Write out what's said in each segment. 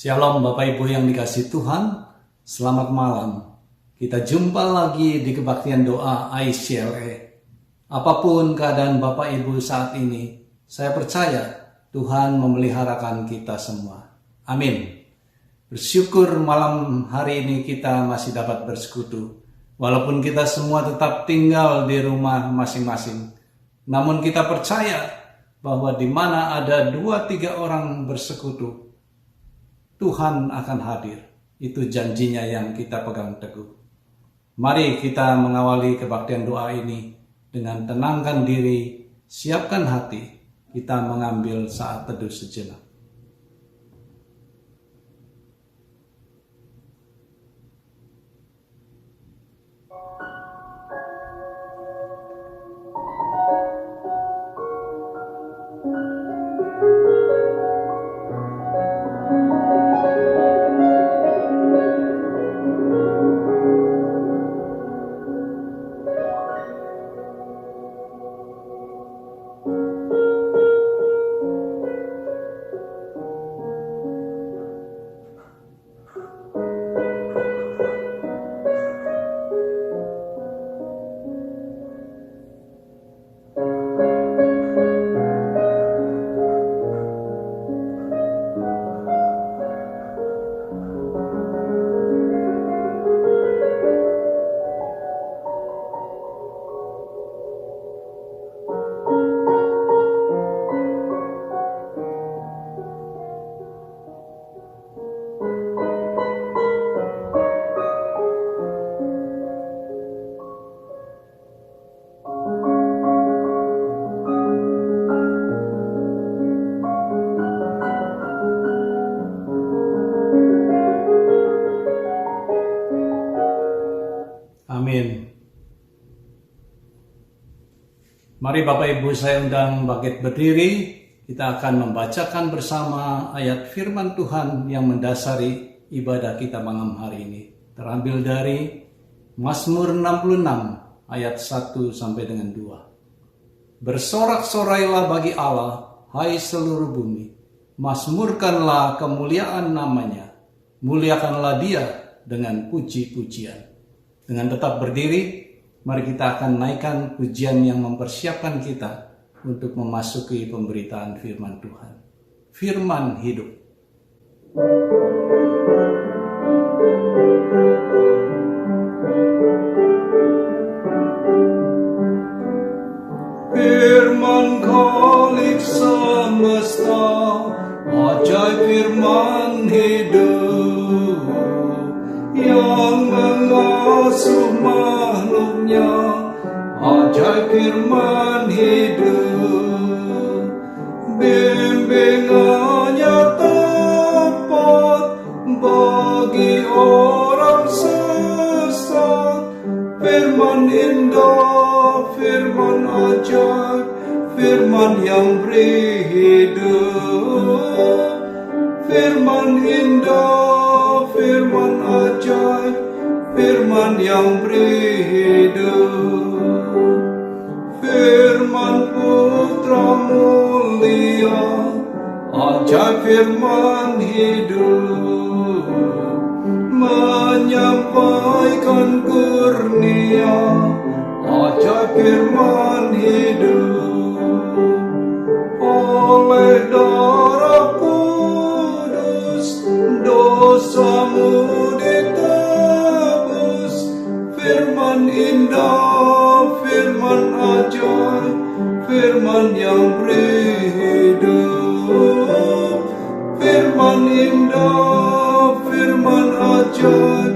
Shalom Bapak Ibu yang dikasihi Tuhan, selamat malam. Kita jumpa lagi di kebaktian doa ICLE. Apapun keadaan Bapak Ibu saat ini, saya percaya Tuhan memeliharakan kita semua. Amin. Bersyukur malam hari ini kita masih dapat bersekutu. Walaupun kita semua tetap tinggal di rumah masing-masing, namun kita percaya bahwa di mana ada 2-3 orang bersekutu, Tuhan akan hadir. Itu janjinya yang kita pegang teguh. Mari kita mengawali kebaktian doa ini dengan tenangkan diri, siapkan hati. Kita mengambil saat teduh sejenak. Mari Bapak Ibu saya undang bangkit berdiri. Kita akan membacakan bersama ayat firman Tuhan yang mendasari ibadah kita malam hari ini. Terambil dari Mazmur 66 ayat 1 sampai dengan 2. Bersorak-sorailah bagi Allah, hai seluruh bumi. Mazmurkanlah kemuliaan namanya. Muliakanlah dia dengan puji-pujian. Dengan tetap berdiri, mari kita akan naikkan pujian yang mempersiapkan kita untuk memasuki pemberitaan firman Tuhan. Firman hidup. Firman Khalik semesta, ajaib firman hidup yang mengasuh makhluknya, ajaib firman hidup. Bimbingannya tepat bagi orang sesat. Firman indah, firman ajaib, firman yang beri hidup. Firman indah, firman ajaib, firman yang beri hidup. Firman Putra mulia, ajaib firman hidup, menyampaikan kurnia, ajaib firman hidup. Oleh darah kudus, dosamu ditebus. Firman indah, firman ajaib, firman yang beri hidup. Firman indah, firman ajaib,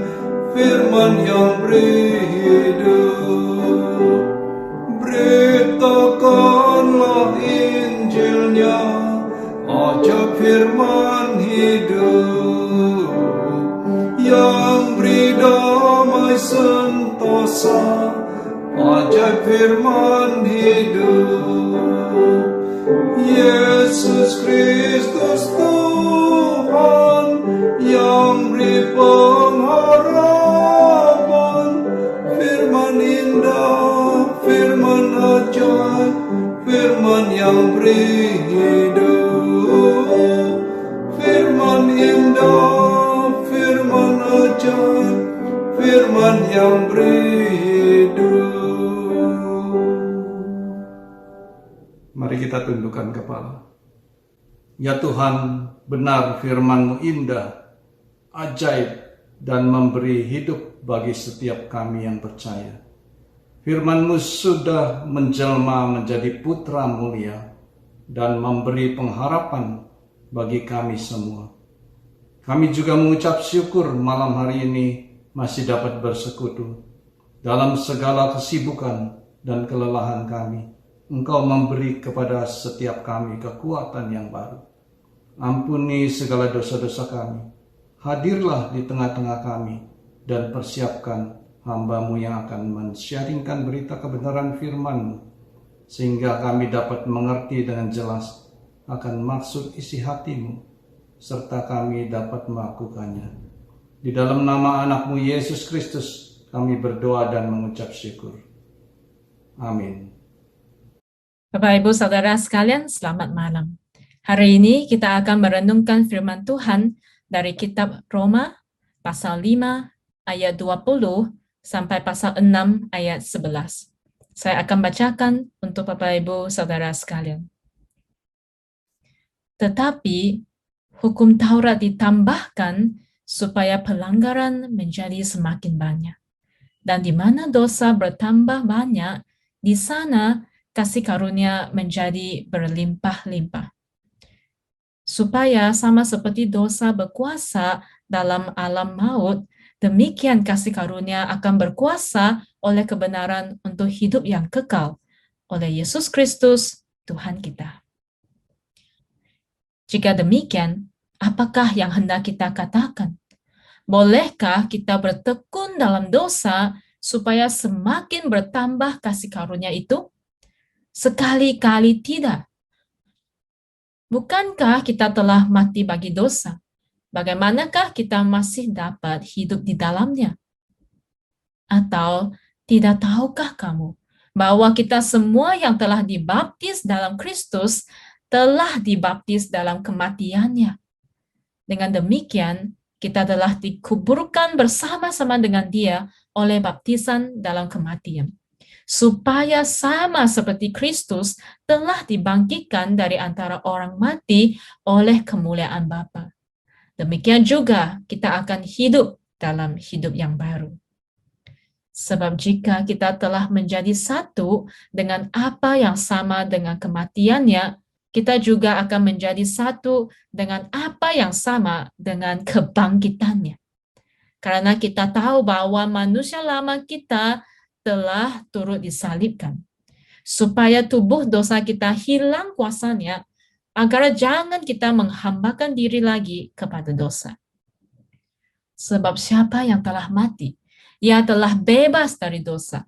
firman yang beri hidup. Beritakanlah Injilnya, ajaib firman hidup, yang beri damai sentosa, ajaib firman hidup. Yesus Kristus Tuhan, yang beri pengharapan, firman indah, firman ajaib, firman yang beri hidup. Firman indah, firman ajaib, firman yang beri hidup. Mari kita tundukkan kepala. Ya Tuhan, benar firman-Mu indah, ajaib, dan memberi hidup bagi setiap kami yang percaya. Firman-Mu sudah menjelma menjadi putra mulia dan memberi pengharapan bagi kami semua. Kami juga mengucap syukur malam hari ini masih dapat bersekutu. Dalam segala kesibukan dan kelelahan kami, Engkau memberi kepada setiap kami kekuatan yang baru. Ampuni segala dosa-dosa kami. Hadirlah di tengah-tengah kami dan persiapkan hamba-Mu yang akan mensyaringkan berita kebenaran firman-Mu, sehingga kami dapat mengerti dengan jelas akan maksud isi hati-Mu, serta kami dapat melakukannya. Di dalam nama anak-Mu Yesus Kristus, kami berdoa dan mengucap syukur. Amin. Bapak Ibu Saudara sekalian, selamat malam. Hari ini kita akan merenungkan firman Tuhan dari kitab Roma pasal 5 ayat 20 sampai pasal 6 ayat 11. Saya akan bacakan untuk Bapak Ibu Saudara sekalian. Tetapi hukum Taurat ditambahkan supaya pelanggaran menjadi semakin banyak. Dan di mana dosa bertambah banyak, di sana kasih karunia menjadi berlimpah-limpah. Supaya sama seperti dosa berkuasa dalam alam maut, demikian kasih karunia akan berkuasa oleh kebenaran untuk hidup yang kekal oleh Yesus Kristus, Tuhan kita. Jika demikian, apakah yang hendak kita katakan? Bolehkah kita bertekun dalam dosa supaya semakin bertambah kasih karunia itu? Sekali-kali tidak. Bukankah kita telah mati bagi dosa? Bagaimanakah kita masih dapat hidup di dalamnya? Atau tidak tahukah kamu bahwa kita semua yang telah dibaptis dalam Kristus telah dibaptis dalam kematiannya? Dengan demikian, kita telah dikuburkan bersama-sama dengan Dia oleh baptisan dalam kematian, supaya sama seperti Kristus telah dibangkitkan dari antara orang mati oleh kemuliaan Bapa. Demikian juga kita akan hidup dalam hidup yang baru. Sebab jika kita telah menjadi satu dengan apa yang sama dengan kematiannya, kita juga akan menjadi satu dengan apa yang sama dengan kebangkitannya. Karena kita tahu bahwa manusia lama kita telah turut disalibkan, supaya tubuh dosa kita hilang kuasanya, agar jangan kita menghambakan diri lagi kepada dosa. Sebab siapa yang telah mati, ia telah bebas dari dosa.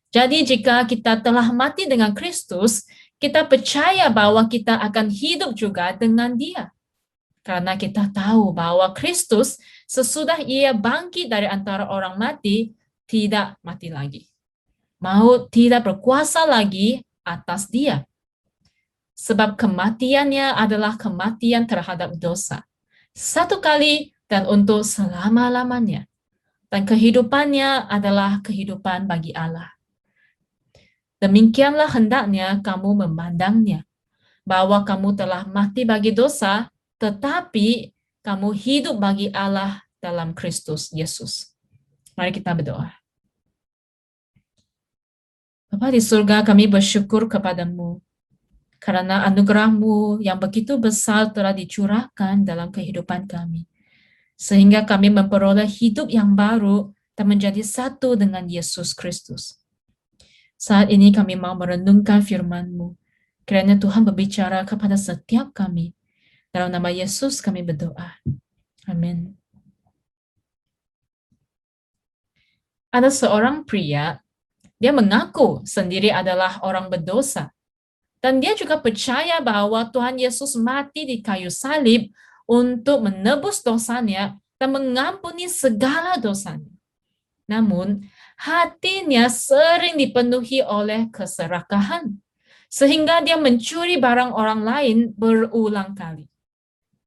Jadi jika kita telah mati dengan Kristus, kita percaya bahwa kita akan hidup juga dengan Dia. Karena kita tahu bahwa Kristus sesudah Ia bangkit dari antara orang mati, tidak mati lagi. Maut tidak berkuasa lagi atas Dia. Sebab kematiannya adalah kematian terhadap dosa. Satu kali dan untuk selama-lamanya. Dan kehidupannya adalah kehidupan bagi Allah. Demikianlah hendaknya kamu memandangnya, bahwa kamu telah mati bagi dosa, tetapi kamu hidup bagi Allah dalam Kristus Yesus. Mari kita berdoa. Bapa di surga, kami bersyukur kepadamu, karena anugerah-Mu yang begitu besar telah dicurahkan dalam kehidupan kami, sehingga kami memperoleh hidup yang baru dan menjadi satu dengan Yesus Kristus. Saat ini kami mau merenungkan firman-Mu. Kiranya Tuhan berbicara kepada setiap kami. Dalam nama Yesus kami berdoa. Amin. Ada seorang pria, dia mengaku sendiri adalah orang berdosa. Dan dia juga percaya bahwa Tuhan Yesus mati di kayu salib untuk menebus dosanya dan mengampuni segala dosanya. Namun, hatinya sering dipenuhi oleh keserakahan, sehingga dia mencuri barang orang lain berulang kali.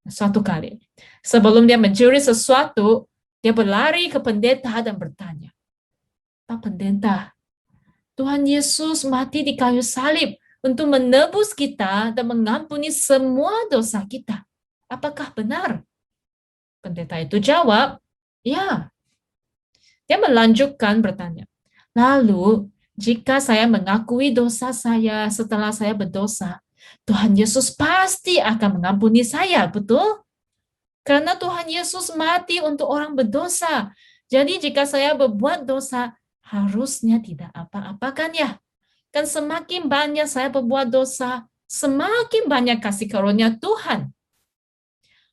Suatu kali, sebelum dia mencuri sesuatu, dia berlari ke pendeta dan bertanya, "Pak Pendeta, Tuhan Yesus mati di kayu salib untuk menebus kita dan mengampuni semua dosa kita. Apakah benar?" Pendeta itu jawab, "Ya." Dia melanjutkan bertanya, "Lalu, jika saya mengakui dosa saya setelah saya berdosa, Tuhan Yesus pasti akan mengampuni saya, betul? Karena Tuhan Yesus mati untuk orang berdosa. Jadi jika saya berbuat dosa, harusnya tidak apa-apa kan ya? Kan semakin banyak saya berbuat dosa, semakin banyak kasih karunia Tuhan."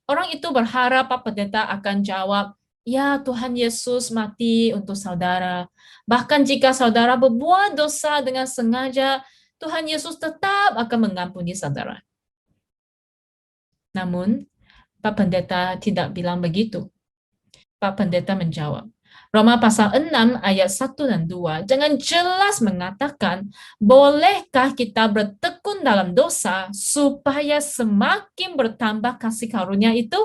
Orang itu berharap Pak Pendeta akan jawab, "Ya, Tuhan Yesus mati untuk saudara. Bahkan jika saudara berbuat dosa dengan sengaja, Tuhan Yesus tetap akan mengampuni saudara." Namun, Pak Pendeta tidak bilang begitu. Pak Pendeta menjawab, Roma pasal 6 ayat 1 dan 2 jangan jelas mengatakan, bolehkah kita bertekun dalam dosa supaya semakin bertambah kasih karunia itu?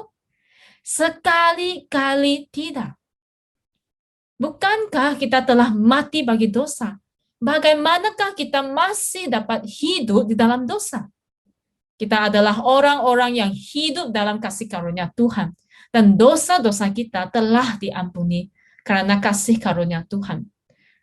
Sekali-kali tidak. Bukankah kita telah mati bagi dosa? Bagaimanakah kita masih dapat hidup di dalam dosa? Kita adalah orang-orang yang hidup dalam kasih karunia Tuhan. Dan dosa-dosa kita telah diampuni karena kasih karunia Tuhan.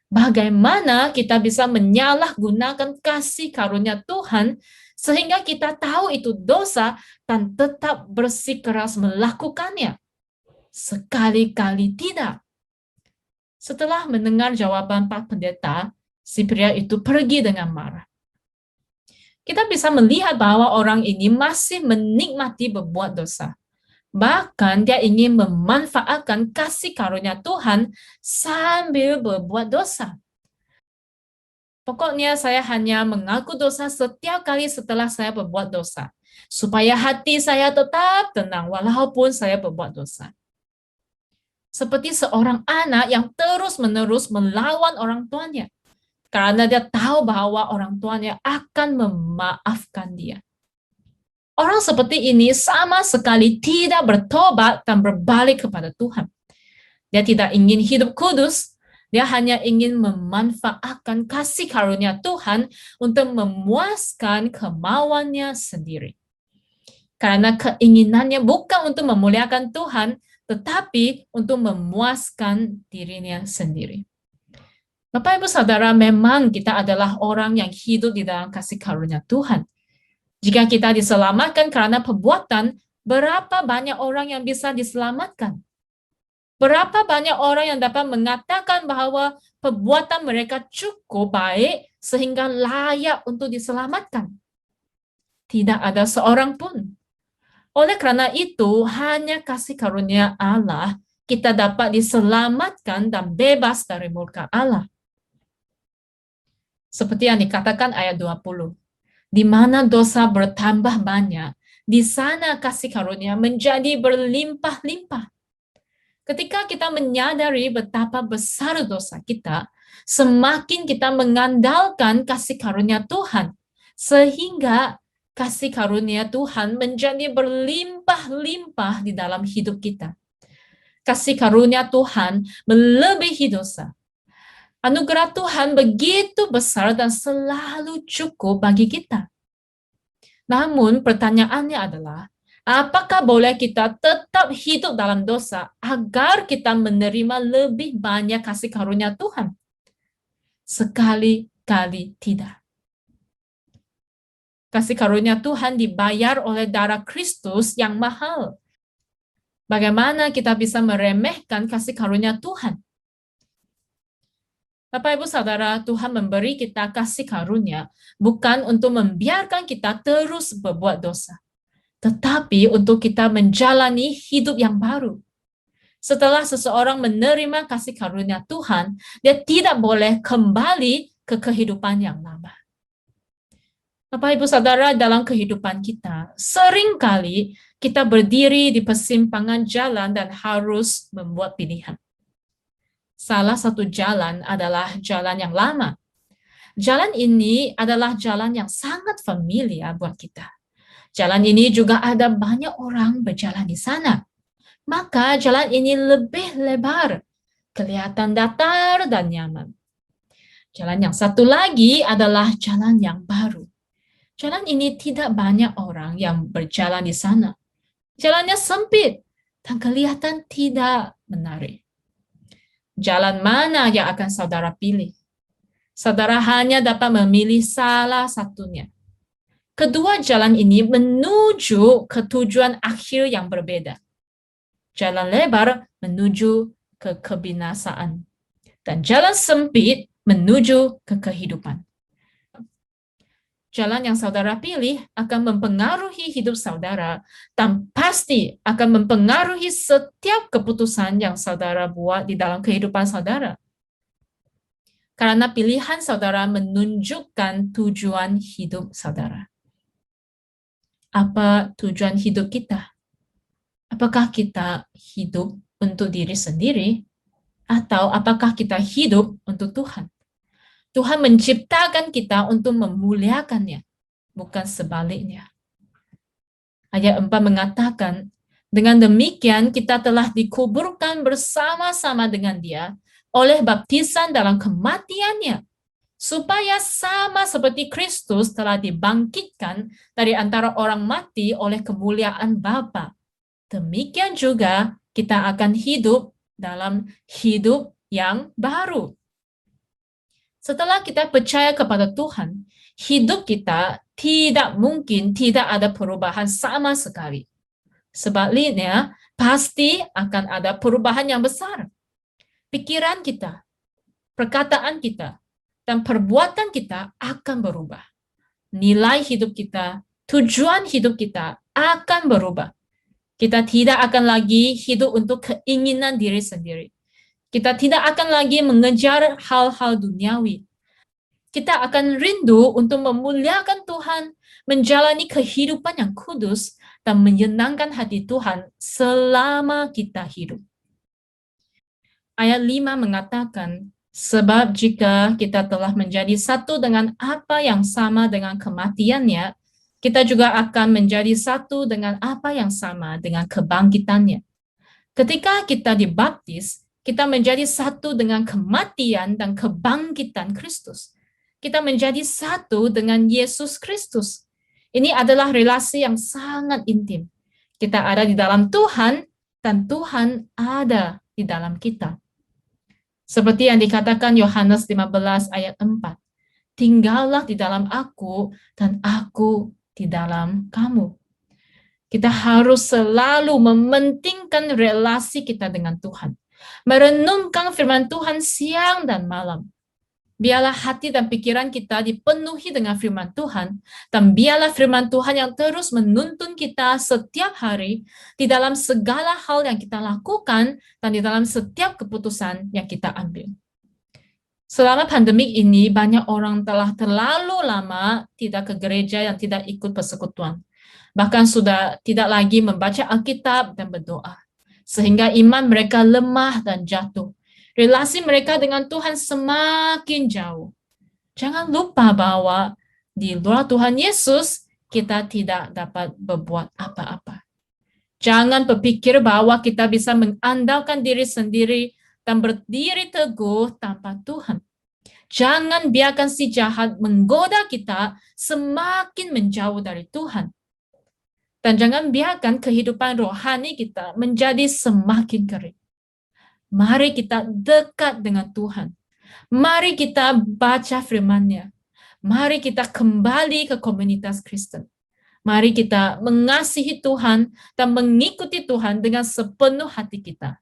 Bagaimana kita bisa menyalahgunakan kasih karunia Tuhan sehingga kita tahu itu dosa dan tetap bersikeras melakukannya? Sekali-kali tidak. Setelah mendengar jawaban Pak Pendeta, si pria itu pergi dengan marah. Kita bisa melihat bahwa orang ini masih menikmati berbuat dosa. Bahkan dia ingin memanfaatkan kasih karunia Tuhan sambil berbuat dosa. Pokoknya saya hanya mengaku dosa setiap kali setelah saya berbuat dosa, supaya hati saya tetap tenang walaupun saya berbuat dosa. Seperti seorang anak yang terus-menerus melawan orang tuanya, karena dia tahu bahwa orang tuanya akan memaafkan dia. Orang seperti ini sama sekali tidak bertobat dan berbalik kepada Tuhan. Dia tidak ingin hidup kudus, dia hanya ingin memanfaatkan kasih karunia Tuhan untuk memuaskan kemauannya sendiri. Karena keinginannya bukan untuk memuliakan Tuhan, tetapi untuk memuaskan dirinya sendiri. Bapak Ibu Saudara, memang kita adalah orang yang hidup di dalam kasih karunia Tuhan. Jika kita diselamatkan karena perbuatan, berapa banyak orang yang bisa diselamatkan? Berapa banyak orang yang dapat mengatakan bahwa perbuatan mereka cukup baik sehingga layak untuk diselamatkan? Tidak ada seorang pun. Oleh karena itu, hanya kasih karunia Allah kita dapat diselamatkan dan bebas dari murka Allah. Seperti yang dikatakan ayat 20. Di mana dosa bertambah banyak, di sana kasih karunia menjadi berlimpah-limpah. Ketika kita menyadari betapa besar dosa kita, semakin kita mengandalkan kasih karunia Tuhan, sehingga kasih karunia Tuhan menjadi berlimpah-limpah di dalam hidup kita. Kasih karunia Tuhan melebihi dosa. Anugerah Tuhan begitu besar dan selalu cukup bagi kita. Namun pertanyaannya adalah, apakah boleh kita tetap hidup dalam dosa agar kita menerima lebih banyak kasih karunia Tuhan? Sekali-kali tidak. Kasih karunia Tuhan dibayar oleh darah Kristus yang mahal. Bagaimana kita bisa meremehkan kasih karunia Tuhan? Bapak Ibu Saudara, Tuhan memberi kita kasih karunia bukan untuk membiarkan kita terus berbuat dosa, tetapi untuk kita menjalani hidup yang baru. Setelah seseorang menerima kasih karunia Tuhan, dia tidak boleh kembali ke kehidupan yang lama. Bapak Ibu Saudara, dalam kehidupan kita, seringkali kita berdiri di persimpangan jalan dan harus membuat pilihan. Salah satu jalan adalah jalan yang lama. Jalan ini adalah jalan yang sangat familiar buat kita. Jalan ini juga ada banyak orang berjalan di sana. Maka jalan ini lebih lebar, kelihatan datar dan nyaman. Jalan yang satu lagi adalah jalan yang baru. Jalan ini tidak banyak orang yang berjalan di sana. Jalannya sempit dan kelihatan tidak menarik. Jalan mana yang akan saudara pilih? Saudara hanya dapat memilih salah satunya. Kedua jalan ini menuju ke tujuan akhir yang berbeda. Jalan lebar menuju ke kebinasaan. Dan jalan sempit menuju ke kehidupan. Jalan yang saudara pilih akan mempengaruhi hidup saudara dan pasti akan mempengaruhi setiap keputusan yang saudara buat di dalam kehidupan saudara. Karena pilihan saudara menunjukkan tujuan hidup saudara. Apa tujuan hidup kita? Apakah kita hidup untuk diri sendiri? Atau apakah kita hidup untuk Tuhan? Tuhan menciptakan kita untuk memuliakannya, bukan sebaliknya. Ayat 4 mengatakan, dengan demikian kita telah dikuburkan bersama-sama dengan Dia oleh baptisan dalam kematiannya, supaya sama seperti Kristus telah dibangkitkan dari antara orang mati oleh kemuliaan Bapa. Demikian juga kita akan hidup dalam hidup yang baru. Setelah kita percaya kepada Tuhan, hidup kita tidak mungkin tidak ada perubahan sama sekali. Sebaliknya, pasti akan ada perubahan yang besar. Pikiran kita, perkataan kita, dan perbuatan kita akan berubah. Nilai hidup kita, tujuan hidup kita akan berubah. Kita tidak akan lagi hidup untuk keinginan diri sendiri. Kita tidak akan lagi mengejar hal-hal duniawi. kita akan rindu untuk memuliakan Tuhan, menjalani kehidupan yang kudus, dan menyenangkan hati Tuhan selama kita hidup. Ayat 5 mengatakan, sebab jika kita telah menjadi satu dengan apa yang sama dengan kematiannya, kita juga akan menjadi satu dengan apa yang sama dengan kebangkitannya. Ketika kita dibaptis, kita menjadi satu dengan kematian dan kebangkitan Kristus. Kita menjadi satu dengan Yesus Kristus. Ini adalah relasi yang sangat intim. Kita ada di dalam Tuhan, dan Tuhan ada di dalam kita. Seperti yang dikatakan Yohanes 15 ayat 4. Tinggallah di dalam aku, dan aku di dalam kamu. Kita harus selalu mementingkan relasi kita dengan Tuhan. Merenungkan firman Tuhan siang dan malam. Biarlah hati dan pikiran kita dipenuhi dengan firman Tuhan, dan biarlah firman Tuhan yang terus menuntun kita setiap hari di dalam segala hal yang kita lakukan dan di dalam setiap keputusan yang kita ambil. Selama pandemi ini, banyak orang telah terlalu lama tidak ke gereja yang tidak ikut persekutuan. Bahkan sudah tidak lagi membaca Alkitab dan berdoa. Sehingga iman mereka lemah dan jatuh. Relasi mereka dengan Tuhan semakin jauh. Jangan lupa bahwa di luar Tuhan Yesus, kita tidak dapat berbuat apa-apa. Jangan berpikir bahwa kita bisa mengandalkan diri sendiri dan berdiri teguh tanpa Tuhan. Jangan biarkan si jahat menggoda kita semakin menjauh dari Tuhan. Dan jangan biarkan kehidupan rohani kita menjadi semakin kering. Mari kita dekat dengan Tuhan. Mari kita baca firman-Nya. Mari kita kembali ke komunitas Kristen. Mari kita mengasihi Tuhan dan mengikuti Tuhan dengan sepenuh hati kita.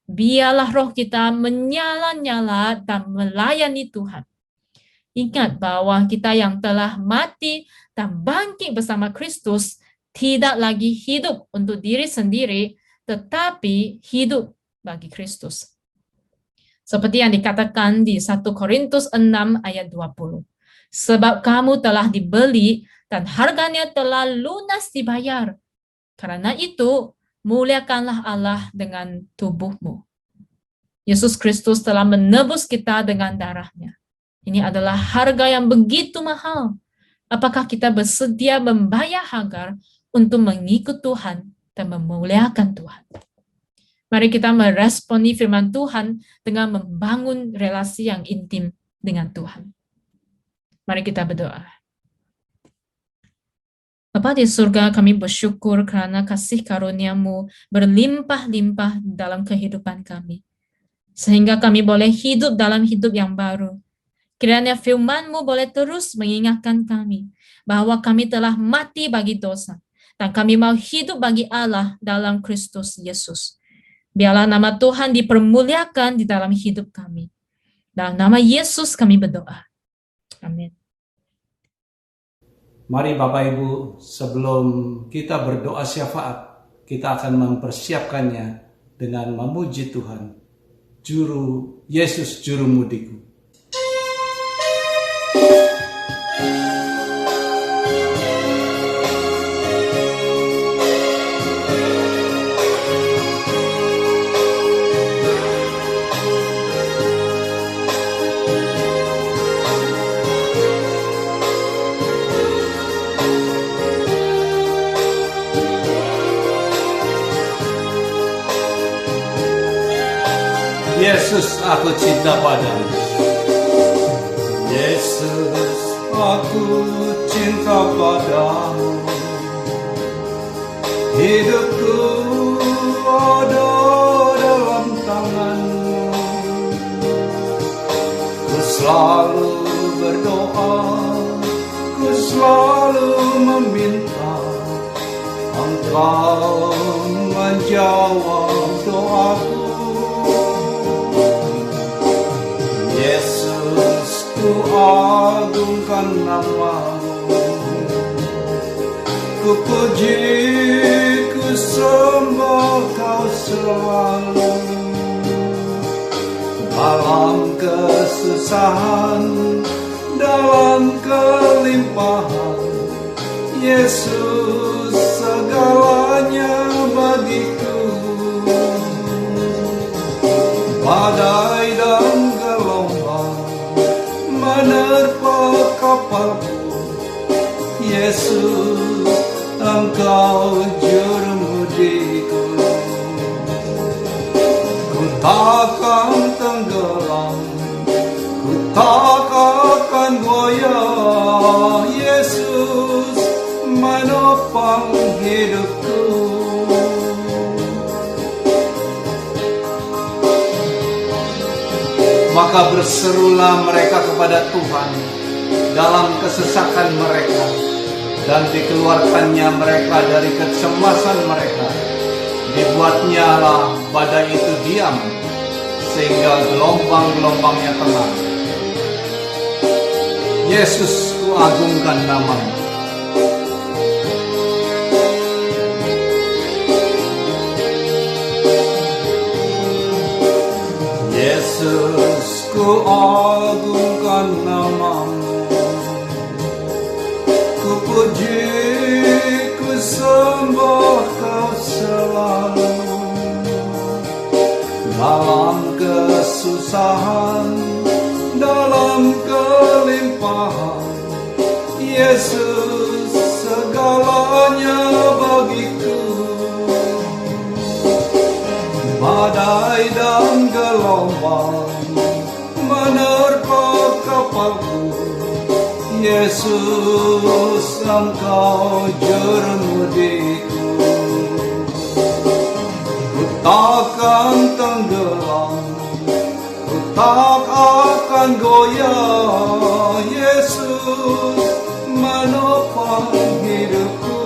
Biarlah roh kita menyala-nyala dan melayani Tuhan. Ingat bahwa kita yang telah mati dan bangkit bersama Kristus tidak lagi hidup untuk diri sendiri, tetapi hidup bagi Kristus. Seperti yang dikatakan di 1 Korintus 6 ayat 20. Sebab kamu telah dibeli dan harganya telah lunas dibayar. Karena itu, muliakanlah Allah dengan tubuhmu. Yesus Kristus telah menebus kita dengan darahnya. Ini adalah harga yang begitu mahal. Apakah kita bersedia membayar harga untuk mengikut Tuhan dan memuliakan Tuhan? Mari kita meresponi firman Tuhan dengan membangun relasi yang intim dengan Tuhan. Mari kita berdoa. Bapa di surga, kami bersyukur karena kasih karunia-Mu berlimpah-limpah dalam kehidupan kami. Sehingga kami boleh hidup dalam hidup yang baru. Kiranya firman-Mu boleh terus mengingatkan kami bahwa kami telah mati bagi dosa dan kami mau hidup bagi Allah dalam Kristus Yesus. Biarlah nama Tuhan dipermuliakan di dalam hidup kami. Dalam nama Yesus kami berdoa. Amin. Mari Bapak Ibu, sebelum kita berdoa syafaat, kita akan mempersiapkannya dengan memuji Tuhan. Yesus Juru Mudiku. Yesus, aku cinta padamu. Yesus, aku cinta padamu. Hidupku ada dalam tangan-Mu. Ku selalu berdoa, ku selalu meminta, Engkau menjawab doaku. Yesus, ku agungkan nama-Mu. Ku puji, ku sembah Kau selalu. Dalam kesusahan, dalam kelimpahan. Yesus segalanya bagiku. Badai dan gelombang menerpa kapalku. Yesus, Engkau jurumudiku. Ku takkan tenggelam, ku tak akan goyah. Yesus menopang hidupku. Maka berserulah mereka kepada Tuhan dalam kesesakan mereka, dan dikeluarkannya mereka dari kecemasan mereka. Dibuatnyalah badai itu diam, sehingga gelombang-gelombangnya tenang. Yesus, ku agungkan nama-Mu. Yesus, ku agungkan nama-Mu. Ku puji, ku sembah Kau selalu. Dalam kesusahan, dalam kelimpahan, Yesus segalanya bagiku. Badai dan gelombang menerpa kapalku. Yesus, Engkau jurumudiku. Ku takkan tenggelam, ku tak akan goyah. Yesus menopang hidupku.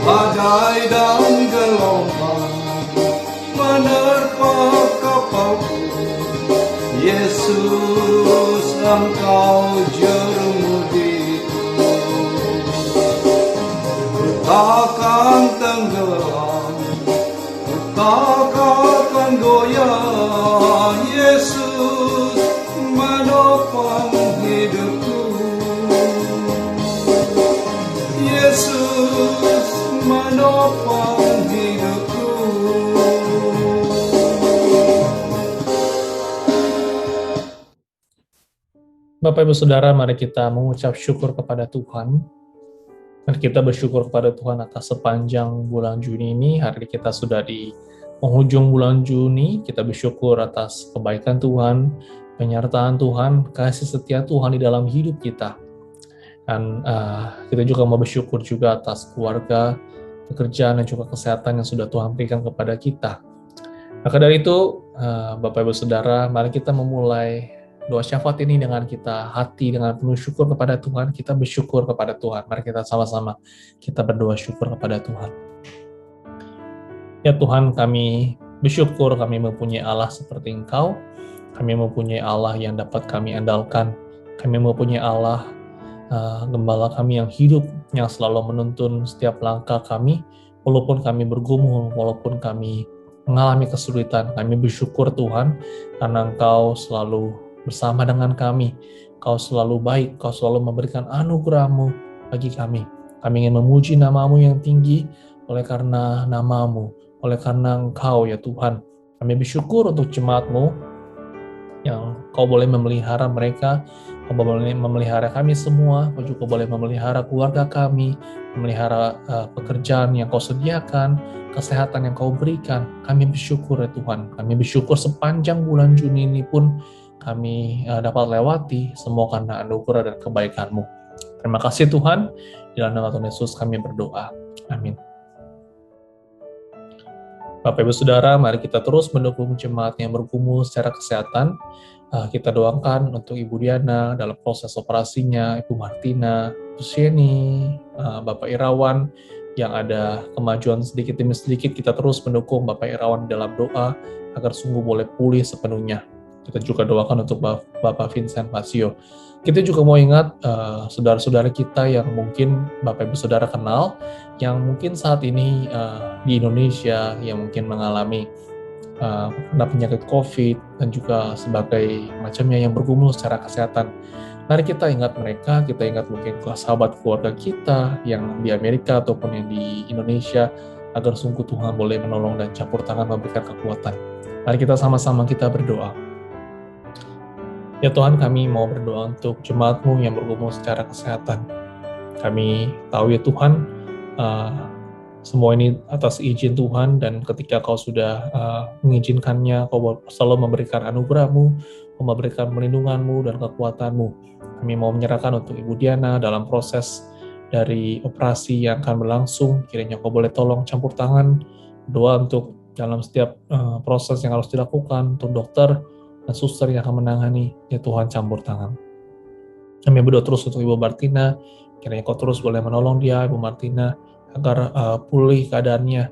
Badai dan gelombang menerpa kapalku. Yesus, Engkau jurumudiku. Ku takkan tenggelam, ku tak akan goyah. Yesus menopang hidupku. Yesus menopang hidupku. Bapak Ibu Saudara, mari kita mengucap syukur kepada Tuhan. Mari kita bersyukur kepada Tuhan atas sepanjang bulan Juni ini. Hari ini kita sudah di penghujung bulan Juni. Kita bersyukur atas kebaikan Tuhan, penyertaan Tuhan, kasih setia Tuhan di dalam hidup kita. Dan kita juga mau bersyukur juga atas keluarga, pekerjaan, dan juga kesehatan yang sudah Tuhan berikan kepada kita. Maka dari itu, Bapak Ibu Saudara, mari kita memulai doa syafaat ini dengan kita hati, dengan penuh syukur kepada Tuhan. Kita bersyukur kepada Tuhan. Mari kita sama-sama kita berdoa syukur kepada Tuhan. Ya Tuhan, kami bersyukur kami mempunyai Allah seperti Engkau. Kami mempunyai Allah yang dapat kami andalkan. Kami mempunyai Allah, Gembala kami yang hidup, yang selalu menuntun setiap langkah kami. Walaupun kami bergumul, walaupun kami mengalami kesulitan, kami bersyukur Tuhan, karena Engkau selalu bersama dengan kami. Kau selalu baik, Kau selalu memberikan anugerah-Mu bagi kami. Kami ingin memuji nama-Mu yang tinggi, oleh karena nama-Mu, oleh karena Engkau ya Tuhan. Kami bersyukur untuk jemaat-Mu, yang Kau boleh memelihara mereka, Kau boleh memelihara kami semua, Kau juga boleh memelihara keluarga kami, memelihara pekerjaan yang Kau sediakan, kesehatan yang Kau berikan. Kami bersyukur ya Tuhan. Kami bersyukur sepanjang bulan Juni ini pun kami dapat lewati semua karena anugerah dan kebaikan-Mu. Terima kasih Tuhan. Di dalam nama Tuhan Yesus kami berdoa. Amin. Bapak Ibu Saudara, mari kita terus mendukung jemaat yang bergumul secara kesehatan. Kita doakan untuk Ibu Diana dalam proses operasinya, Ibu Martina, Ibu Sheni, Bapak Irawan yang ada kemajuan sedikit demi sedikit. Kita terus mendukung Bapak Irawan dalam doa agar sungguh boleh pulih sepenuhnya. Kita juga doakan untuk Bapak Vincent Pasio. Kita juga mau ingat saudara-saudara kita yang mungkin Bapak Ibu Saudara kenal, yang mungkin saat ini di Indonesia yang mungkin mengalami kena penyakit COVID, dan juga sebagai macamnya yang bergumul secara kesehatan. Mari kita ingat mereka, kita ingat mungkin sahabat keluarga kita yang di Amerika ataupun yang di Indonesia, agar sungguh Tuhan boleh menolong dan campur tangan memberikan kekuatan. Mari kita sama-sama kita berdoa. Ya Tuhan, kami mau berdoa untuk jemaat-Mu yang bergumul secara kesehatan. Kami tahu ya Tuhan, semua ini atas izin Tuhan, dan ketika Kau sudah mengizinkannya, Kau selalu memberikan anugerah-Mu, memberikan perlindungan-Mu dan kekuatan-Mu. Kami mau menyerahkan untuk Ibu Diana dalam proses dari operasi yang akan berlangsung. Kiranya Kau boleh tolong campur tangan, doa untuk dalam setiap proses yang harus dilakukan, untuk dokter dan suster yang akan menangani. Ya Tuhan, campur tangan. Kami berdoa terus untuk Ibu Martina, kiranya Kau terus boleh menolong dia, Ibu Martina, agar pulih keadaannya,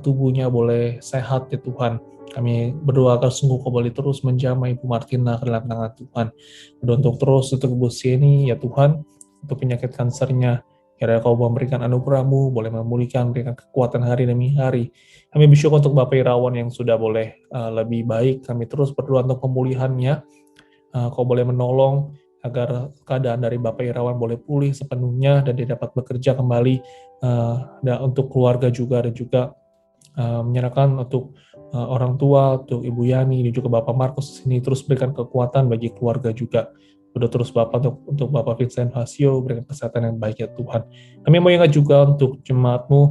tubuhnya boleh sehat ya Tuhan. Kami berdoa agar sungguh Kau boleh terus menjamah Ibu Martina ke dalam tangan Tuhan. Berdoa untuk terus untuk Ibu Sieni ya Tuhan, untuk penyakit kansernya, kiranya Kau memberikan anugerah-Mu, boleh memulihkan, memberikan kekuatan hari demi hari. Kami bersyukur untuk Bapak Irawan yang sudah boleh lebih baik. Kami terus berdoa untuk pemulihannya. Kau boleh menolong agar keadaan dari Bapak Irawan boleh pulih sepenuhnya dan dia dapat bekerja kembali, dan untuk keluarga juga, dan juga menyerahkan untuk orang tua, untuk Ibu Yani dan juga Bapak Markus ini terus berikan kekuatan bagi keluarga juga. Udah terus Bapak untuk Bapak Vincent Fasio berikan kesehatan yang baik ya Tuhan. Kami mau ingat juga untuk jemaat-Mu,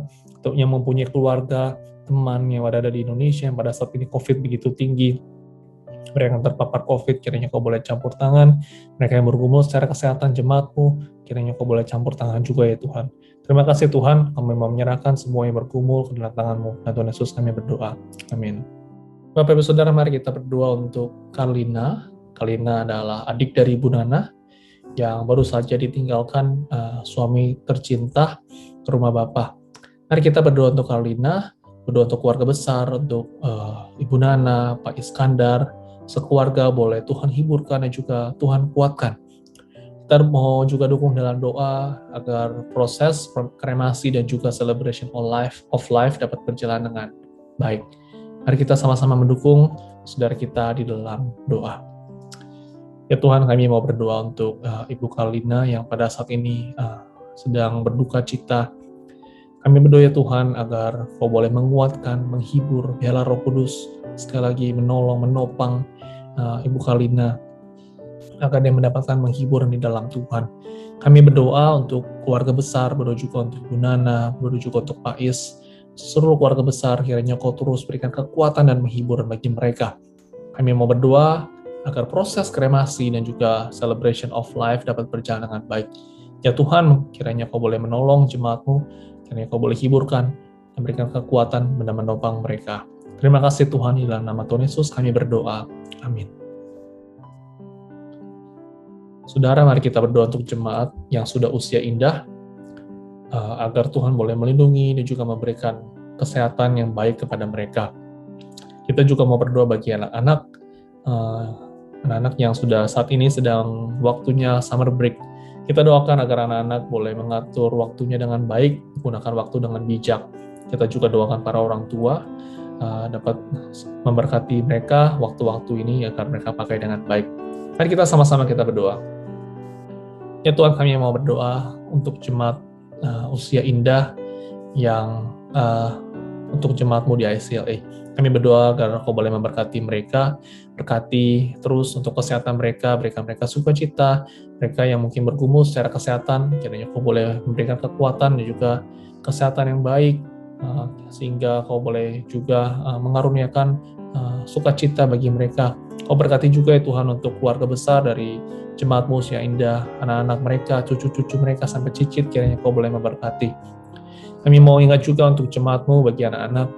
untuk yang mempunyai keluarga, teman yang ada di Indonesia yang pada saat ini COVID begitu tinggi, mereka yang terpapar COVID, kiranya Kau boleh campur tangan. Mereka yang bergumul secara kesehatan jemaat-Mu, kiranya Kau boleh campur tangan juga ya Tuhan. Terima kasih Tuhan, kami mau menyerahkan semua yang bergumul ke dalam tangan-Mu. Dan Tuhan Yesus kami berdoa. Amin. Bapak Ibu Saudara, mari kita berdoa untuk Karlina. Karlina adalah adik dari Ibu Nana yang baru saja ditinggalkan suami tercinta ke rumah Bapak. Mari kita berdoa untuk Karlina, berdoa untuk keluarga besar, untuk Ibu Nana, Pak Iskandar, sekeluarga boleh Tuhan hiburkan dan juga Tuhan kuatkan. Kita mau juga dukung dalam doa agar proses kremasi dan juga celebration of life dapat berjalan dengan baik. Mari kita sama-sama mendukung saudara kita di dalam doa. Ya Tuhan, kami mau berdoa untuk Ibu Karlina yang pada saat ini sedang berduka cita. Kami berdoa ya Tuhan agar Kau boleh menguatkan, menghibur, biarlah Roh Kudus sekali lagi menolong, menopang Ibu Karlina agar dia mendapatkan menghiburan di dalam Tuhan. Kami berdoa untuk keluarga besar, berdoa juga untuk Ibu Nana, berdoa juga untuk Pak Is, seluruh keluarga besar, kiranya Kau terus berikan kekuatan dan menghiburan bagi mereka. Kami mau berdoa agar proses kremasi dan juga celebration of life dapat berjalan dengan baik. Ya Tuhan, kiranya Kau boleh menolong jemaat-Mu, kiranya Kau boleh hiburkan, dan berikan kekuatan dan menopang mereka. Terima kasih Tuhan, di dalam nama Tuhan Yesus kami berdoa. Amin. Saudara, mari kita berdoa untuk jemaat yang sudah usia indah, agar Tuhan boleh melindungi dan juga memberikan kesehatan yang baik kepada mereka. Kita juga mau berdoa bagi anak-anak, anak-anak yang sudah saat ini sedang waktunya summer break. Kita doakan agar anak-anak boleh mengatur waktunya dengan baik, menggunakan waktu dengan bijak. Kita juga doakan para orang tua dapat memberkati mereka waktu-waktu ini agar mereka pakai dengan baik. Mari kita sama-sama kita berdoa. Ya Tuhan, kami mau berdoa untuk jemaat usia indah yang untuk jemaat-Mu di ICLA. Kami berdoa agar Kau boleh memberkati mereka, berkati terus untuk kesehatan mereka, berikan mereka sukacita, mereka yang mungkin bergumul secara kesehatan, kiranya Kau boleh memberikan kekuatan dan juga kesehatan yang baik, sehingga Kau boleh juga mengaruniakan sukacita bagi mereka. Kau berkati juga ya Tuhan untuk keluarga besar dari jemaat-Mu usia indah, anak-anak mereka, cucu-cucu mereka sampai cicit, kiranya Kau boleh memberkati. Kami mau ingat juga untuk jemaat-Mu bagi anak-anak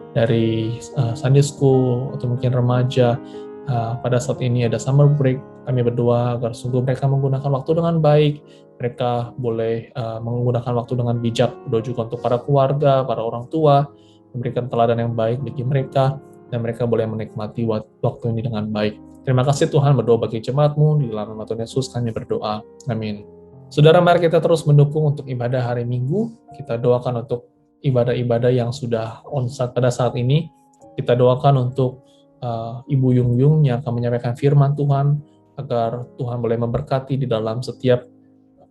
dari Sunday School atau mungkin remaja, pada saat ini ada summer break. Kami berdoa agar sungguh mereka menggunakan waktu dengan baik, mereka boleh menggunakan waktu dengan bijak. Berdoa juga untuk para keluarga, para orang tua, memberikan teladan yang baik bagi mereka, dan mereka boleh menikmati waktu ini dengan baik. Terima kasih Tuhan, berdoa bagi jemaat-Mu, di dalam nama Tuhan Yesus kami berdoa. Amin. Saudara, mari kita terus mendukung untuk ibadah hari Minggu. Kita doakan untuk ibadah-ibadah yang sudah onsite pada saat ini. Kita doakan untuk Ibu Yung Yung yang akan menyampaikan firman Tuhan, agar Tuhan boleh memberkati di dalam setiap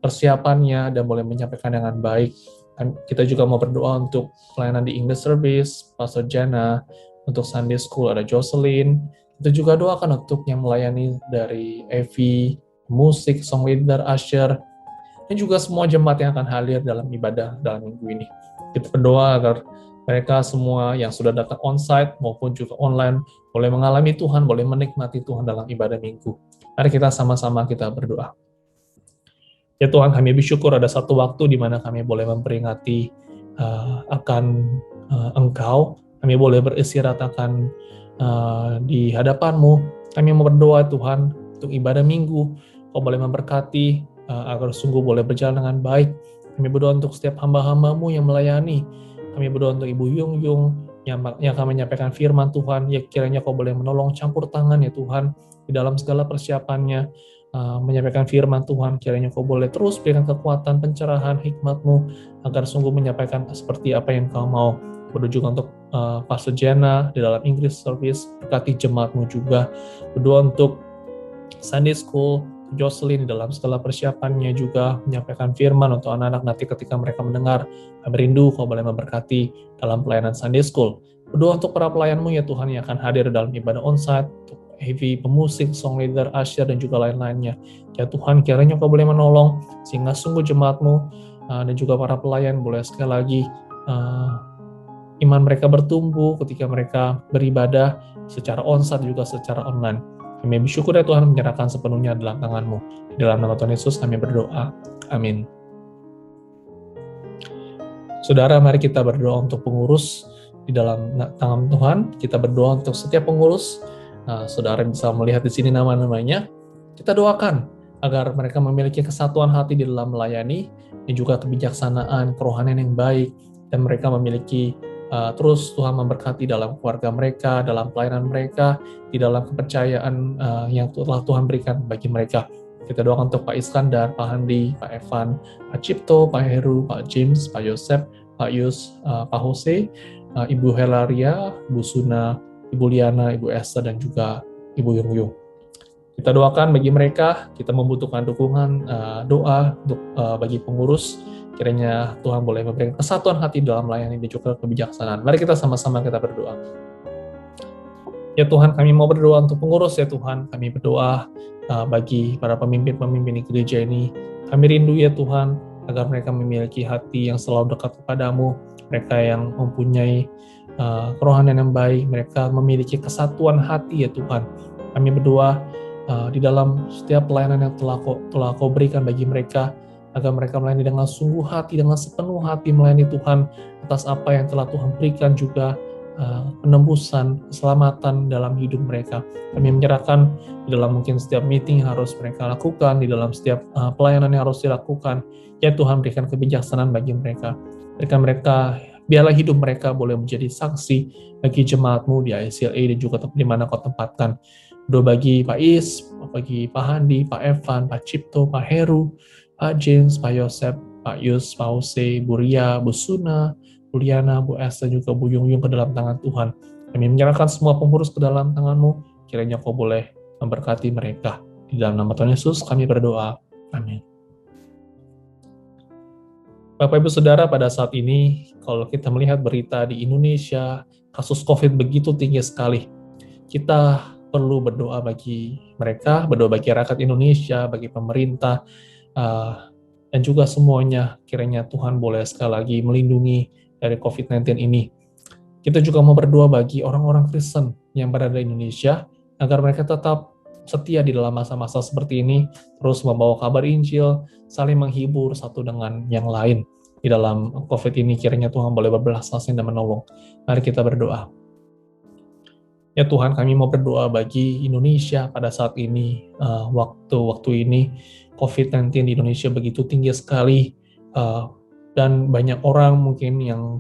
persiapannya dan boleh menyampaikan dengan baik. Dan kita juga mau berdoa untuk pelayanan di English Service, Pastor Jana, untuk Sunday School ada Jocelyn. Kita juga doakan untuk yang melayani dari Evi, musik, song leader, usher, dan juga semua jemaat yang akan hadir dalam ibadah dalam minggu ini. Kita berdoa agar mereka semua yang sudah datang onsite maupun juga online boleh mengalami Tuhan, boleh menikmati Tuhan dalam ibadah minggu. Mari kita sama-sama kita berdoa. Ya Tuhan, kami bersyukur ada satu waktu di mana kami boleh memperingati akan Engkau. Kami boleh beristirahat akan di hadapan-Mu. Kami mau berdoa Tuhan untuk ibadah minggu. Kau boleh memberkati agar sungguh boleh berjalan dengan baik. Kami berdoa untuk setiap hamba-hamba-Mu yang melayani. Kami berdoa untuk Ibu Yung Yung yang akan menyampaikan firman Tuhan. Ya kiranya Kau boleh menolong campur tangan ya Tuhan di dalam segala persiapannya menyampaikan firman Tuhan. Kiranya Kau boleh terus berikan kekuatan, pencerahan, hikmat-Mu agar sungguh menyampaikan seperti apa yang Kau mau. Berdoa juga untuk Pastor Jana di dalam English Service, berkati jemaat-Mu juga. Berdoa untuk Sunday School, Jocelyn di dalam segala persiapannya juga menyampaikan firman untuk anak-anak nanti ketika mereka mendengar. Kami rindu Kau boleh memberkati dalam pelayanan Sunday School. Berdoa untuk para pelayan-Mu ya Tuhan yang akan hadir dalam ibadah onsite, untuk heavy pemusik, song leader, usher, dan juga lain-lainnya. Ya Tuhan, kiranya Kau boleh menolong sehingga sungguh jemaat-Mu dan juga para pelayan boleh sekali lagi iman mereka bertumbuh ketika mereka beribadah secara onsite juga secara online. Kami bersyukur ya Tuhan, menyerahkan sepenuhnya dalam tangan-Mu. Di dalam nama Tuhan Yesus kami berdoa. Amin. Saudara, mari kita berdoa untuk pengurus di dalam tangan Tuhan. Kita berdoa untuk setiap pengurus. Saudara bisa melihat di sini nama-namanya. Kita doakan agar mereka memiliki kesatuan hati di dalam melayani, dan juga kebijaksanaan, kerohanian yang baik, dan mereka memiliki terus Tuhan memberkati dalam keluarga mereka, dalam pelayanan mereka, di dalam kepercayaan yang telah Tuhan berikan bagi mereka. Kita doakan untuk Pak Iskandar, Pak Handi, Pak Evan, Pak Cipto, Pak Heru, Pak James, Pak Yosef, Pak Yus, Pak Jose, Ibu Helaria, Ibu Suna, Ibu Liana, Ibu Esther, dan juga Ibu Yung Yung. Kita doakan bagi mereka, kita membutuhkan dukungan doa untuk bagi pengurus. Kiranya Tuhan boleh memberikan kesatuan hati dalam melayani dan juga kebijaksanaan. Mari kita sama-sama kita berdoa. Ya Tuhan, kami mau berdoa untuk pengurus ya Tuhan. Kami berdoa bagi para pemimpin-pemimpin di gereja ini. Kami rindu ya Tuhan, agar mereka memiliki hati yang selalu dekat kepadamu. Mereka yang mempunyai kerohanian yang baik. Mereka memiliki kesatuan hati ya Tuhan. Kami berdoa di dalam setiap pelayanan yang telah Kau berikan bagi mereka, agar mereka melayani dengan sungguh hati, dengan sepenuh hati melayani Tuhan atas apa yang telah Tuhan berikan, juga penembusan, keselamatan dalam hidup mereka. Kami menyerahkan di dalam mungkin setiap meeting harus mereka lakukan, di dalam setiap pelayanan yang harus dilakukan. Ya Tuhan, berikan kebijaksanaan bagi mereka. Berikan mereka, biarlah hidup mereka boleh menjadi saksi bagi jemaat-Mu di ICLA dan juga di mana Kau tempatkan. Doa bagi Pak Is, bagi Pak Handi, Pak Evan, Pak Cipto, Pak Heru, Pak James, Pak Yosef, Pak Yus, Pak Jose, Bu Ria, Bu Suna, Bu Liana, Bu Esther, juga Bu Yung Yung ke dalam tangan Tuhan. Kami menyerahkan semua pengurus ke dalam tangan-Mu. Kiranya Kau boleh memberkati mereka. Di dalam nama Tuhan Yesus kami berdoa. Amin. Bapak Ibu Saudara, pada saat ini kalau kita melihat berita di Indonesia, kasus COVID begitu tinggi sekali. Kita perlu berdoa bagi mereka, berdoa bagi rakyat Indonesia, bagi pemerintah, dan juga semuanya. Kiranya Tuhan boleh sekali lagi melindungi dari COVID-19 ini. Kita juga mau berdoa bagi orang-orang Kristen yang berada di Indonesia, agar mereka tetap setia di dalam masa-masa seperti ini, terus membawa kabar Injil, saling menghibur satu dengan yang lain. Di dalam COVID ini, kiranya Tuhan boleh berbelas kasih dan menolong. Mari kita berdoa. Ya Tuhan, kami mau berdoa bagi Indonesia pada saat ini, waktu ini COVID-19 di Indonesia begitu tinggi sekali, dan banyak orang mungkin yang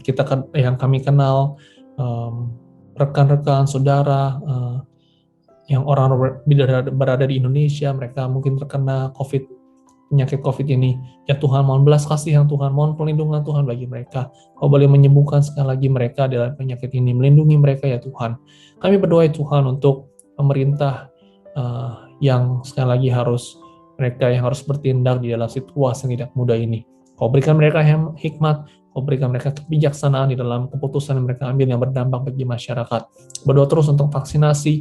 kami kenal, rekan-rekan, saudara, yang orang berada di Indonesia, mereka mungkin terkena COVID penyakit COVID ini. Ya Tuhan, mohon belas kasihan Tuhan, mohon perlindungan Tuhan bagi mereka. Kau boleh menyembuhkan sekali lagi mereka dalam penyakit ini, melindungi mereka ya Tuhan. Kami berdoa ya Tuhan untuk pemerintah yang sekali lagi mereka yang harus bertindak di dalam situasi yang tidak mudah ini. Kau berikan mereka hikmat, kau berikan mereka kebijaksanaan di dalam keputusan yang mereka ambil yang berdampak bagi masyarakat. Berdoa terus untuk vaksinasi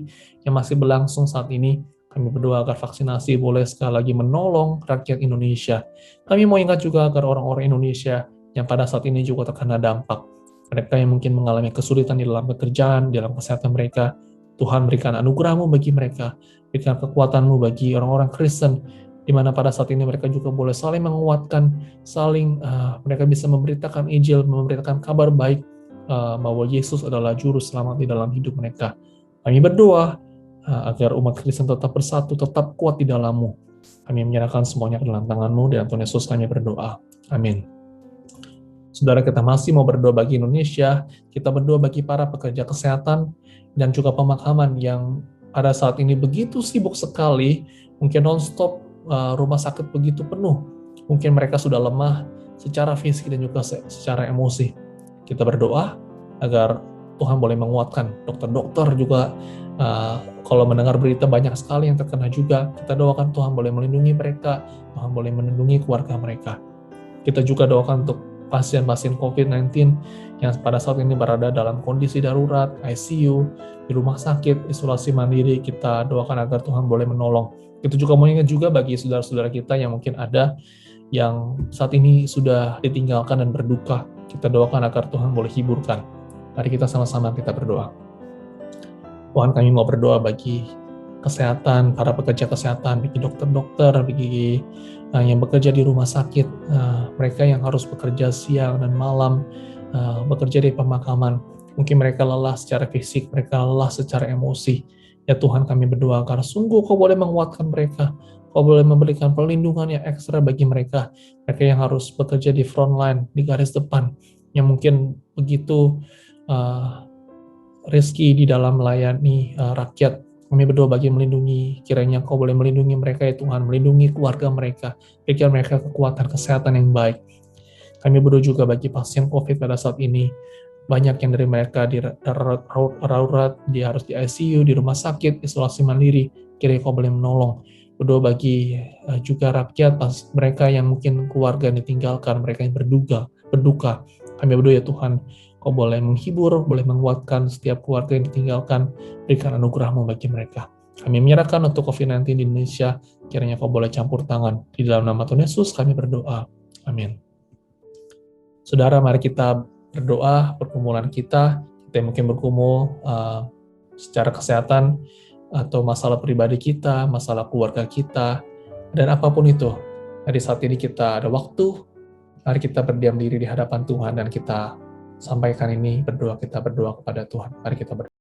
yang masih berlangsung saat ini. Kami berdoa agar vaksinasi boleh sekali lagi menolong rakyat Indonesia. Kami mau ingat juga agar orang-orang Indonesia yang pada saat ini juga terkena dampak. Mereka yang mungkin mengalami kesulitan di dalam pekerjaan, di dalam kesehatan mereka, Tuhan berikan anugerah-Mu bagi mereka, berikan kekuatan-Mu bagi orang-orang Kristen, di mana pada saat ini mereka juga boleh saling menguatkan, mereka bisa memberitakan Injil, memberitakan kabar baik bahwa Yesus adalah juru selamat di dalam hidup mereka. Kami berdoa agar umat Kristen tetap bersatu, tetap kuat di dalam-Mu. Kami menyerahkan semuanya ke dalam tangan-Mu, dan Tuhan Yesus kami berdoa. Amin. Saudara, kita masih mau berdoa bagi Indonesia, kita berdoa bagi para pekerja kesehatan, dan juga pemakaman yang pada saat ini begitu sibuk sekali, mungkin non-stop rumah sakit begitu penuh. Mungkin mereka sudah lemah secara fisik dan juga secara emosi. Kita berdoa agar Tuhan boleh menguatkan dokter-dokter juga. Kalau mendengar berita banyak sekali yang terkena juga, kita doakan Tuhan boleh melindungi mereka, Tuhan boleh melindungi keluarga mereka. Kita juga doakan untuk pasien-pasien COVID-19 yang pada saat ini berada dalam kondisi darurat, ICU, di rumah sakit, isolasi mandiri. Kita doakan agar Tuhan boleh menolong. Kita juga mau ingat juga bagi saudara-saudara kita yang mungkin ada yang saat ini sudah ditinggalkan dan berduka. Kita doakan agar Tuhan boleh hiburkan. Mari kita sama-sama kita berdoa. Tuhan, kami mau berdoa bagi kesehatan, para pekerja kesehatan, bagi dokter-dokter, bagi yang bekerja di rumah sakit, mereka yang harus bekerja siang dan malam, bekerja di pemakaman. Mungkin mereka lelah secara fisik, mereka lelah secara emosi. Ya Tuhan, kami berdoa agar sungguh Kau boleh menguatkan mereka, Kau boleh memberikan perlindungan yang ekstra bagi mereka yang harus bekerja di front line, di garis depan, yang mungkin begitu rezeki di dalam melayani rakyat. Kami berdoa bagi melindungi, kiranya Kau boleh melindungi mereka ya Tuhan, melindungi keluarga mereka, berikan mereka kekuatan kesehatan yang baik. Kami berdoa juga bagi pasien COVID pada saat ini, banyak yang dari mereka di darurat, dia harus di ICU, di rumah sakit, isolasi mandiri, kiranya Kau boleh menolong. Berdoa bagi juga rakyat, mereka yang mungkin keluarga yang ditinggalkan, mereka yang berduka. Kami berdoa ya Tuhan, Kau boleh menghibur, boleh menguatkan setiap keluarga yang ditinggalkan, berikan anugerah-Mu bagi mereka. Kami menyerahkan untuk COVID-19 di Indonesia, kiranya Kau boleh campur tangan. Di dalam nama Tuhan Yesus kami berdoa. Amin. Saudara, mari kita berdoa, pergumulan kita mungkin bergumul secara kesehatan, atau masalah pribadi kita, masalah keluarga kita, dan apapun itu. Dari saat ini kita ada waktu, mari kita berdiam diri di hadapan Tuhan dan kita sampaikan ini, kita berdoa kepada Tuhan. Mari kita berdoa.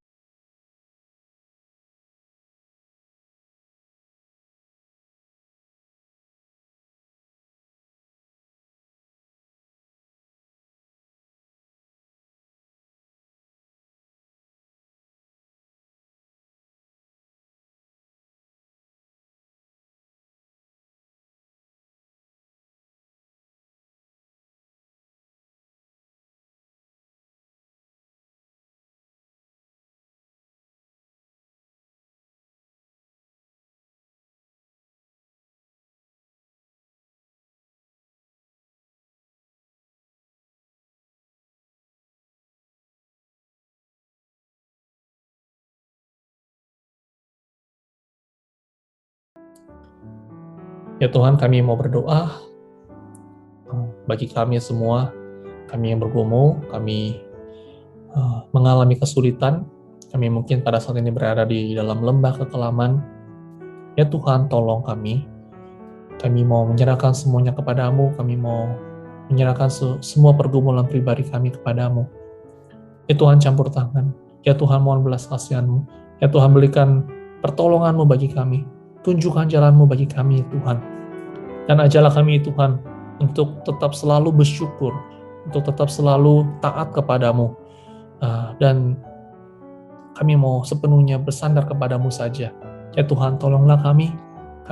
Ya Tuhan, kami mau berdoa bagi kami semua, kami yang bergumul, kami mengalami kesulitan, kami mungkin pada saat ini berada di dalam lembah kekelaman. Ya Tuhan, tolong kami mau menyerahkan semuanya kepada-Mu, kami mau menyerahkan semua pergumulan pribadi kami kepada-Mu. Ya Tuhan, campur tangan. Ya Tuhan, mohon belas kasihan-Mu. Ya Tuhan, berikan pertolongan-Mu bagi kami. Tunjukkan jalan-Mu bagi kami, Tuhan. Dan ajarlah kami, Tuhan, untuk tetap selalu bersyukur, untuk tetap selalu taat kepada-Mu. Dan kami mau sepenuhnya bersandar kepada-Mu saja. Ya Tuhan, tolonglah kami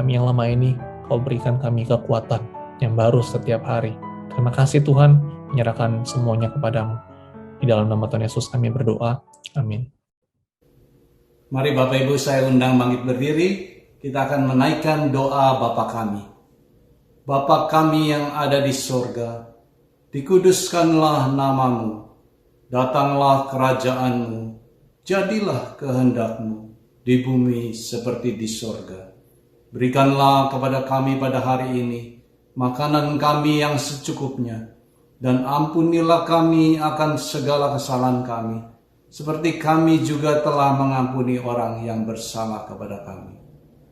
yang lama ini Kau berikan kami kekuatan yang baru setiap hari. Terima kasih Tuhan, menyerahkan semuanya kepadamu. Di dalam nama Tuhan Yesus kami berdoa. Amin. Mari Bapak Ibu saya undang bangkit berdiri, kita akan menaikkan doa Bapa kami. Bapa kami yang ada di sorga, dikuduskanlah namamu, datanglah kerajaanmu, jadilah kehendakmu di bumi seperti di sorga. Berikanlah kepada kami pada hari ini makanan kami yang secukupnya, dan ampunilah kami akan segala kesalahan kami, seperti kami juga telah mengampuni orang yang bersalah kepada kami.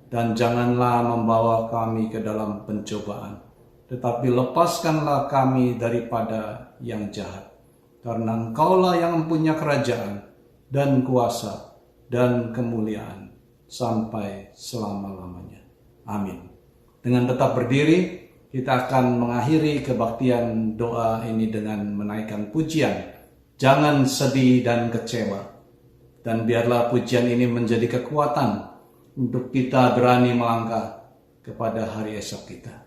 Dan janganlah membawa kami ke dalam pencobaan, tetapi lepaskanlah kami daripada yang jahat. Karena Engkaulah yang mempunyai kerajaan dan kuasa dan kemuliaan sampai selama-lamanya. Amin. Dengan tetap berdiri, kita akan mengakhiri kebaktian doa ini dengan menaikkan pujian. Jangan sedih dan kecewa. Dan biarlah pujian ini menjadi kekuatan untuk kita berani melangkah kepada hari esok kita.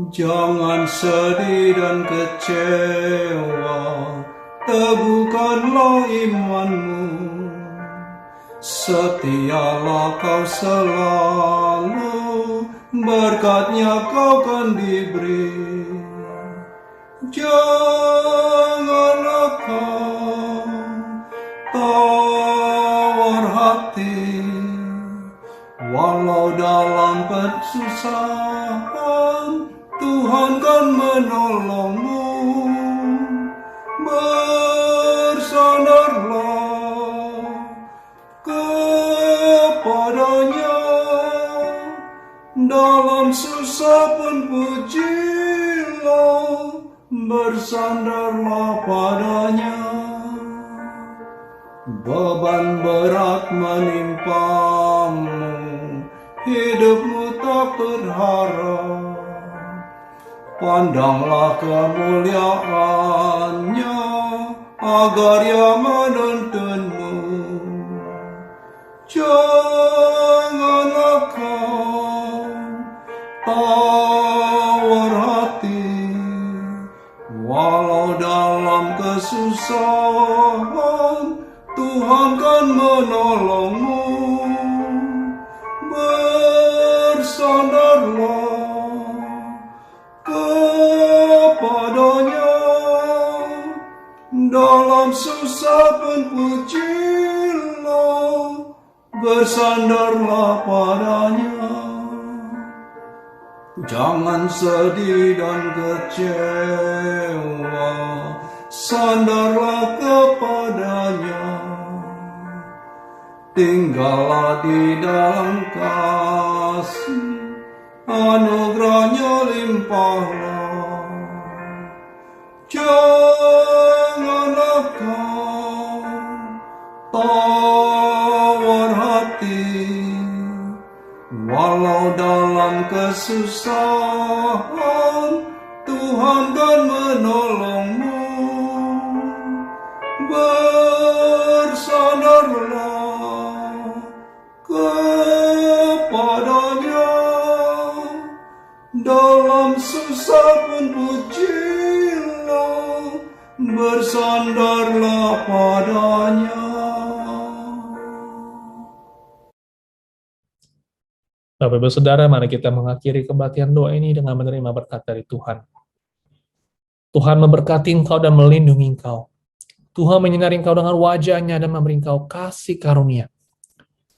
Jangan sedih dan kecewa, teguhkanlah imanmu. Setialah kau selalu, berkatnya kau kan diberi. Janganlah kau tawar hati, walau dalam kesusahan Tuhan kan menolongmu. Bersandarlah kepadanya, dalam susah pun pujilah, bersandarlah padanya. Beban berat menimpamu, hidupmu tak terharap. Pandanglah kemuliaannya, agar ia menuntunmu. Janganlah kau tawar hati, walau dalam kesusahan Tuhan kan menolongmu. Bersandarlah kepadanya, dalam susah pun pujilah, bersandarlah padanya. Jangan sedih dan kecewa, sandarlah kepadanya. Tinggallah di dalam kasih, anugerahnya limpahlah. Janganlah kau tawar hati, walau dalam kesusahan Tuhan kan menolongmu. Bersandarlah kepadanya, dalam susah pun pujilah, bersandarlah padanya. Bapak Ibu Saudara, mari kita mengakhiri kebaktian doa ini dengan menerima berkat dari Tuhan. Tuhan memberkati engkau dan melindungi engkau. Tuhan menyinari engkau dengan wajah-Nya dan memberi engkau kasih karunia.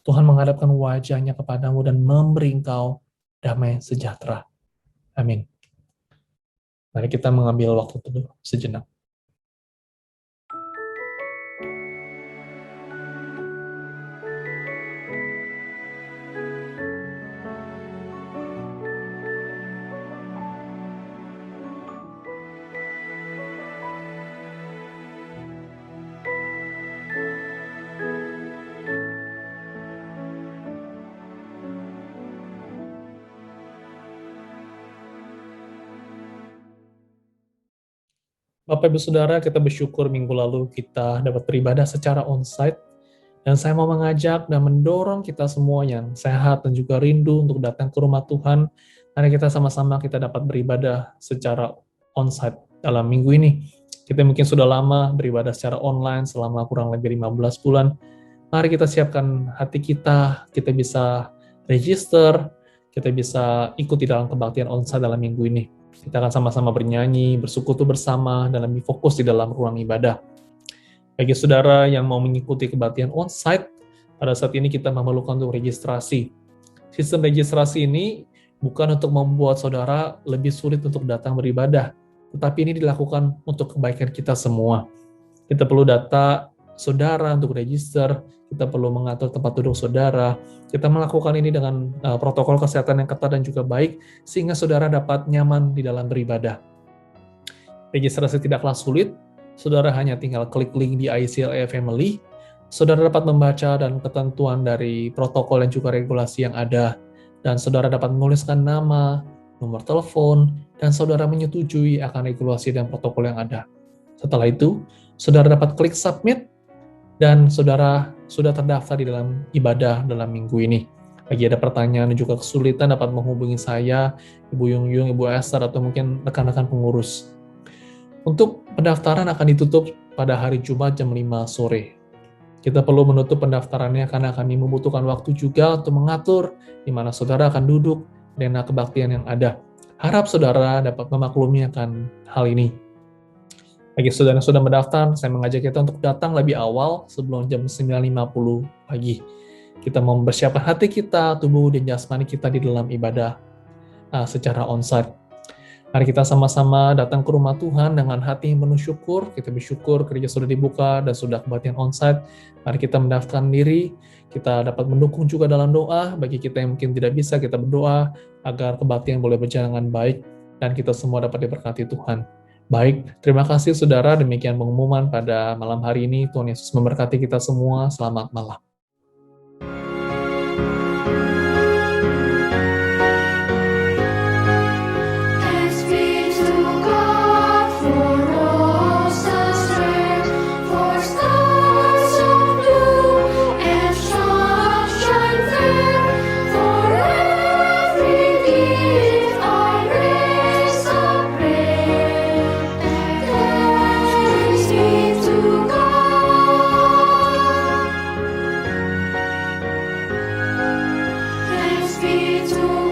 Tuhan menghadapkan wajah-Nya kepadamu dan memberi engkau damai sejahtera. Amin. Mari kita mengambil waktu teduh sejenak. Bapak Ibu Saudara, kita bersyukur minggu lalu kita dapat beribadah secara onsite. Dan saya mau mengajak dan mendorong kita semua yang sehat dan juga rindu untuk datang ke rumah Tuhan. Mari kita sama-sama kita dapat beribadah secara onsite dalam minggu ini. Kita mungkin sudah lama beribadah secara online selama kurang lebih 15 bulan. Mari kita siapkan hati kita bisa register, kita bisa ikuti dalam kebaktian onsite dalam minggu ini. Kita akan sama-sama bernyanyi, bersekutu bersama, dan lebih fokus di dalam ruang ibadah. Bagi saudara yang mau mengikuti kebaktian onsite, pada saat ini kita memerlukan untuk registrasi. Sistem registrasi ini bukan untuk membuat saudara lebih sulit untuk datang beribadah, tetapi ini dilakukan untuk kebaikan kita semua. Kita perlu data saudara untuk register, kita perlu mengatur tempat duduk saudara, kita melakukan ini dengan protokol kesehatan yang ketat dan juga baik, sehingga saudara dapat nyaman di dalam beribadah. Registrasi tidaklah sulit, saudara hanya tinggal klik link di ICLE Family, saudara dapat membaca dan ketentuan dari protokol dan juga regulasi yang ada, dan saudara dapat menuliskan nama, nomor telepon, dan saudara menyetujui akan regulasi dan protokol yang ada. Setelah itu, saudara dapat klik submit, dan saudara sudah terdaftar di dalam ibadah dalam minggu ini. Bagi ada pertanyaan dan juga kesulitan dapat menghubungi saya, Ibu Yung, Ibu Esther, atau mungkin rekan-rekan pengurus. Untuk pendaftaran akan ditutup pada hari Jumat jam 5 sore. Kita perlu menutup pendaftarannya karena kami membutuhkan waktu juga untuk mengatur di mana saudara akan duduk dan kebaktian yang ada. Harap saudara dapat memaklumi akan hal ini. Bagi saudara yang sudah mendaftar, saya mengajak kita untuk datang lebih awal sebelum jam 9.50 pagi. Kita mempersiapkan hati kita, tubuh, dan jasmani kita di dalam ibadah secara onsite. Mari kita sama-sama datang ke rumah Tuhan dengan hati yang penuh syukur. Kita bersyukur gereja sudah dibuka dan sudah kebaktian onsite. Mari kita mendaftarkan diri. Kita dapat mendukung juga dalam doa. Bagi kita yang mungkin tidak bisa, kita berdoa agar kebaktian boleh berjalan dengan baik dan kita semua dapat diberkati Tuhan. Baik, terima kasih saudara. Demikian pengumuman pada malam hari ini. Tuhan Yesus memberkati kita semua. Selamat malam. To